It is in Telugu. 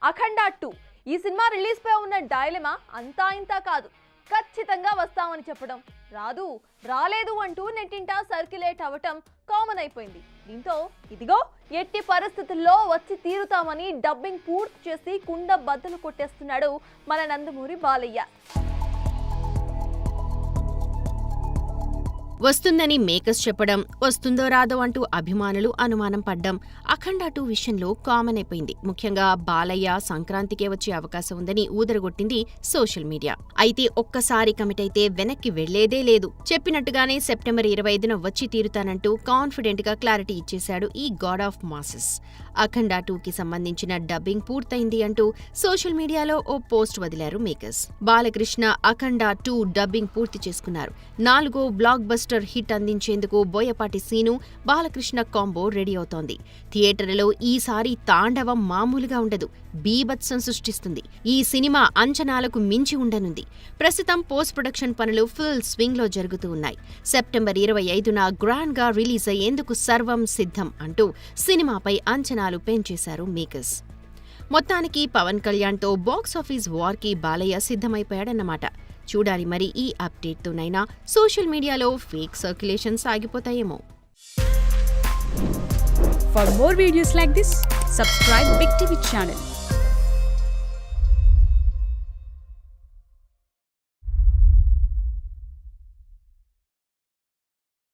అఖండ 2 ఈ సినిమా రిలీజ్ పై ఉన్న డైలమా అంతా ఇంతా కాదు. ఖచ్చితంగా వస్తామని చెప్పడం, రాలేదు అంటూ నెట్టింట సర్క్యులేట్ అవ్వటం కామన్ అయిపోయింది. దీంతో ఇదిగో ఎట్టి పరిస్థితుల్లో వచ్చి తీరుతామని డబ్బింగ్ పూర్తి చేసి కుండ బద్దలు కొట్టేస్తున్నాడు మన నందమూరి బాలయ్య. వస్తుందని మేకర్స్ చెప్పడం, వస్తుందో రాదో అంటూ అభిమానులు అనుమానం పడ్డం అఖండ 2 విషయంలో కామన్ అయిపోయింది. ముఖ్యంగా బాలయ్య సంక్రాంతికే వచ్చే అవకాశం ఉందని ఊదరగొట్టింది సోషల్ మీడియా. అయితే ఒక్కసారి కమిట్ అయితే వెనక్కి వెళ్లేదే లేదు. చెప్పినట్టుగానే సెప్టెంబర్ 25న వచ్చి తీరుతానంటూ కాన్ఫిడెంట్ గా క్లారిటీ ఇచ్చేశాడు ఈ గాడ్ ఆఫ్ మాసెస్. అఖండ 2కి సంబంధించిన డబ్బింగ్ పూర్తయింది అంటూ సోషల్ మీడియాలో ఓ పోస్ట్ వదిలారు మేకర్స్. బాలకృష్ణ అఖండ 2 డబ్బింగ్ పూర్తి చేసుకున్నారు. 4వ బ్లాక్ బస్టర్ హిట్ అందించేందుకు బోయపాటి సీను, బాలకృష్ణ కాంబో రెడీ అవుతోంది. థియేటర్లలో ఈసారి తాండవం మామూలుగా ఉండదు, బీభత్సం సృష్టిస్తుంది. ఈ సినిమా అంచనాలకు మించి ఉండనుంది. ప్రస్తుతం పోస్ట్ ప్రొడక్షన్ పనులు ఫుల్ స్వింగ్ లో జరుగుతూ ఉన్నాయి. సెప్టెంబర్ 25న గ్రాండ్ గా రిలీజ్ అయ్యేందుకు సర్వం సిద్ధం అంటూ సినిమాపై అంచనాలు పెంచేశారు మేకర్స్. మొత్తానికి పవన్ కళ్యాణ్తో బాక్సాఫీస్ వార్కి బాలయ్య సిద్ధమైపోయాడన్నమాట. చూడాలి మరి ఈ అప్డేట్తోనైనా సోషల్ మీడియాలో ఫేక్ సర్క్యులేషన్స్ ఆగిపోతాయేమో. For more videos like this, subscribe Big TV channel.